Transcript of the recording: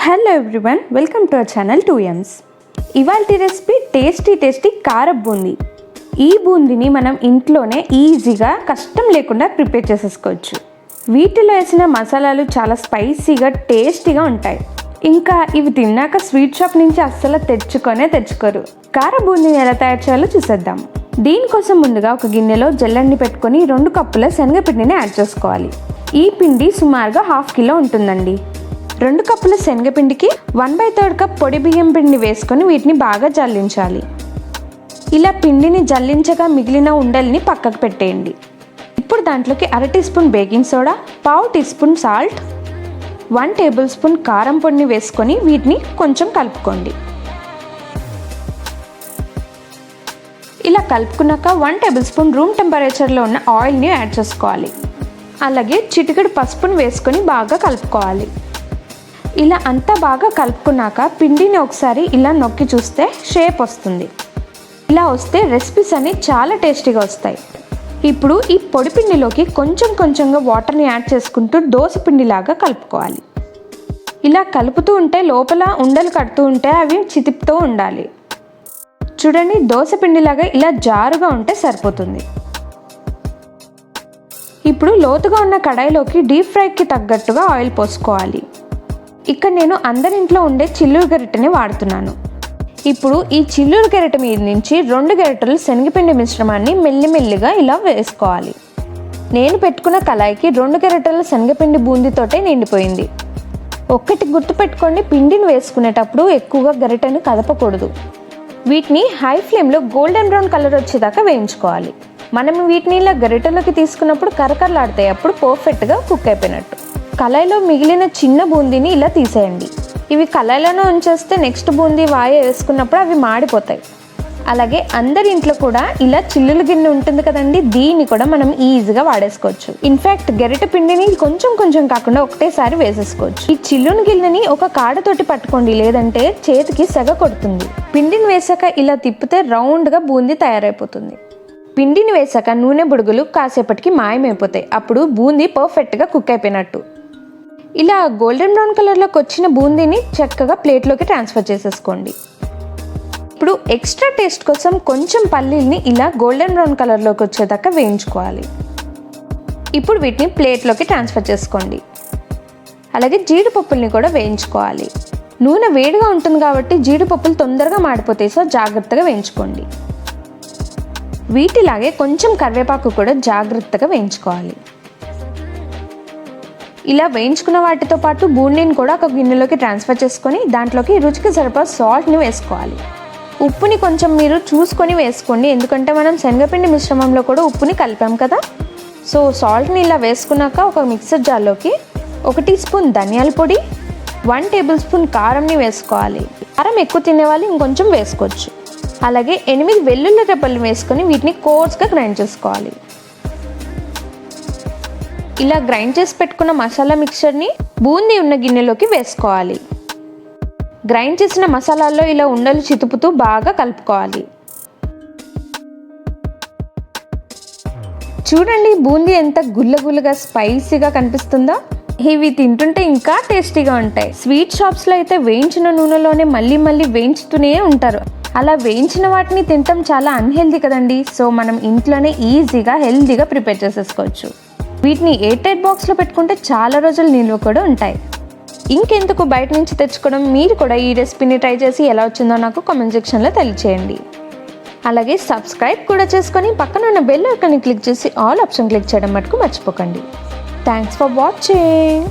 Hello everyone, welcome to our channel Tooyumms. ఇవాల్టి recipe tasty కార బూందీ. ఈ బూందీని మనం ఇంట్లోనే ఈజీగా కష్టం లేకుండా ప్రిపేర్ చేసేసుకోవచ్చు. వీటిలో వేసిన మసాలాలు చాలా స్పైసీగా టేస్టీగా ఉంటాయి. ఇంకా ఇవి తిన్నాక స్వీట్ షాప్ నుంచి అస్సలు తెచ్చుకోరు. కార బూందీని ఎలా తయారు చేయాలో చూసేద్దాం. దీనికోసం ముందుగా ఒక గిన్నెలో జల్లెడని పెట్టుకొని 2 కప్పుల శనగపిండిని యాడ్ చేసుకోవాలి. ఈ పిండి సుమారుగా 1/2 కిలో ఉంటుందండి. 2 కప్పుల శనగపిండికి 1/3 కప్ పొడి బియ్యం పిండిని వేసుకొని వీటిని బాగా జల్లించాలి. ఇలా పిండిని జల్లించగా మిగిలిన ఉండల్ని పక్కకు పెట్టేయండి. ఇప్పుడు దాంట్లోకి 1/2 teaspoon baking soda, 1/2 teaspoon salt, 1 tablespoon కారం పొడిని వేసుకొని వీటిని కొంచెం కలుపుకోండి. ఇలా కలుపుకున్నాక 1 టేబుల్ స్పూన్ రూమ్ టెంపరేచర్లో ఉన్న ఆయిల్ని యాడ్ చేసుకోవాలి. అలాగే చిటికెడు పసుపుని వేసుకొని బాగా కలుపుకోవాలి. ఇలా అంతా బాగా కలుపుకున్నాక పిండిని ఒకసారి ఇలా నొక్కి చూస్తే షేప్ వస్తుంది. ఇలా వస్తే రెసిపీస్ అన్ని చాలా టేస్టీగా వస్తాయి. ఇప్పుడు ఈ పొడి పిండిలోకి కొంచెంగా వాటర్ని యాడ్ చేసుకుంటూ దోశ పిండిలాగా కలుపుకోవాలి. ఇలా కలుపుతూ ఉంటే లోపల ఉండలు కడుతూ ఉంటే అవి చితిపుతూ ఉండాలి. చూడండి, దోశ పిండిలాగా ఇలా జారుగా ఉంటే సరిపోతుంది. ఇప్పుడు లోతుగా ఉన్న కడాయిలోకి డీప్ ఫ్రైకి తగ్గట్టుగా ఆయిల్ పోసుకోవాలి. ఇక్కడ నేను అందరింట్లో ఉండే చిల్లులు గరిటెని వాడుతున్నాను. ఇప్పుడు ఈ చిల్లులు గరిటె మీద నుంచి 2 గరిటెలు శనగపిండి మిశ్రమాన్ని మెల్లిమెల్లిగా ఇలా వేసుకోవాలి. నేను పెట్టుకున్న కళాయికి 2 గరిటెల శనగపిండి బూందీతోటే నిండిపోయింది. ఒక్కటి గుర్తుపెట్టుకోండి, పిండిని వేసుకునేటప్పుడు ఎక్కువగా గరిటెను కదపకూడదు. వీటిని హై ఫ్లేమ్లో గోల్డెన్ బ్రౌన్ కలర్ వచ్చేదాకా వేయించుకోవాలి. మనం వీటిని ఇలా గరిటెలోకి తీసుకున్నప్పుడు కరకరలాడతాయి, అప్పుడు పర్ఫెక్ట్గా కుక్ అయిపోయినట్టు. కళాయిలో మిగిలిన చిన్న బూందీని ఇలా తీసేయండి. ఇవి కళాయిలోనే ఉంచేస్తే నెక్స్ట్ బూందీ వేసుకున్నప్పుడు అవి మాడిపోతాయి. అలాగే అందరి ఇంట్లో కూడా ఇలా చిల్లుల గిన్నె ఉంటుంది కదండి, దీన్ని కూడా మనం ఈజీగా వాడేసుకోవచ్చు. ఇన్ఫ్యాక్ట్ గరిటె పిండిని కొంచెం కాకుండా ఒకటేసారి వేసేసుకోవచ్చు. ఈ చిల్లుని గిన్నెని ఒక కాడతోటి పట్టుకోండి, లేదంటే చేతికి సెగ కొడుతుంది. పిండిని వేసాక ఇలా తిప్పితే రౌండ్గా బూందీ తయారైపోతుంది. పిండిని వేసాక నూనె బుడుగులు కాసేపటికి మాయమైపోతాయి, అప్పుడు బూందీ పర్ఫెక్ట్గా కుక్ అయిపోయినట్టు. ఇలా గోల్డెన్ బ్రౌన్ కలర్లోకి వచ్చిన బూందీని చక్కగా ప్లేట్లోకి ట్రాన్స్ఫర్ చేసేసుకోండి. ఇప్పుడు ఎక్స్ట్రా టేస్ట్ కోసం కొంచెం పల్లీల్ని ఇలా గోల్డెన్ బ్రౌన్ కలర్లోకి వచ్చేదాకా వేయించుకోవాలి. ఇప్పుడు వీటిని ప్లేట్లోకి ట్రాన్స్ఫర్ చేసుకోండి. అలాగే జీడిపప్పుల్ని కూడా వేయించుకోవాలి. నూనె వేడిగా ఉంటుంది కాబట్టి జీడిపప్పులు తొందరగా మాడిపోతాయి, సో జాగ్రత్తగా వేయించుకోండి. వీటిలాగే కొంచెం కరివేపాకు కూడా జాగ్రత్తగా వేయించుకోవాలి. ఇలా వేయించుకున్న వాటితో పాటు బూందీని కూడా ఒక గిన్నెలోకి ట్రాన్స్ఫర్ చేసుకొని దాంట్లోకి రుచికి సరిపడా సాల్ట్ని వేసుకోవాలి. ఉప్పుని కొంచెం మీరు చూసుకొని వేసుకోండి, ఎందుకంటే మనం శనగపిండి మిశ్రమంలో కూడా ఉప్పుని కలిపాం కదా. సో సాల్ట్ని ఇలా వేసుకున్నాక ఒక మిక్సర్ జార్లోకి 1 టీ స్పూన్ ధనియాల పొడి, 1 టేబుల్ స్పూన్ కారంని వేసుకోవాలి. కారం ఎక్కువ తినేవాళ్ళు ఇంకొంచెం వేసుకోవచ్చు. అలాగే 8 వెల్లుల్లి రెబ్బలు వేసుకొని వీటిని కోర్స్గా గ్రైండ్ చేసుకోవాలి. ఇలా గ్రైండ్ చేసి పెట్టుకున్న మసాలా మిక్చర్ని బూందీ ఉన్న గిన్నెలోకి వేసుకోవాలి. గ్రైండ్ చేసిన మసాలాల్లో ఇలా ఉండలు చితుపుతూ బాగా కలుపుకోవాలి. చూడండి, బూందీ ఎంత గుల్లగా స్పైసీగా కనిపిస్తుందో. ఇవి తింటుంటే ఇంకా టేస్టీగా ఉంటాయి. స్వీట్ షాప్స్లో అయితే వేయించిన నూనెలోనే మళ్ళీ వేయించుతూనే ఉంటారు. అలా వేయించిన వాటిని తినటం చాలా అన్హెల్దీ కదండి. సో మనం ఇంట్లోనే ఈజీగా హెల్దీగా ప్రిపేర్ చేసేసుకోవచ్చు. వీటిని ఎయిర్ టైట్ బాక్స్లో పెట్టుకుంటే చాలా రోజులు నిల్వ కూడా ఉంటాయి. ఇంకెందుకు బయట నుంచి తెచ్చుకోవడం, మీరు కూడా ఈ రెసిపీని ట్రై చేసి ఎలా వచ్చిందో నాకు కామెంట్ సెక్షన్లో తెలియచేయండి. అలాగే సబ్స్క్రైబ్ కూడా చేసుకొని పక్కన ఉన్న బెల్ ఐకాన్ని క్లిక్ చేసి ఆల్ ఆప్షన్ క్లిక్ చేయడం మటుకు మర్చిపోకండి. Thanks for watching.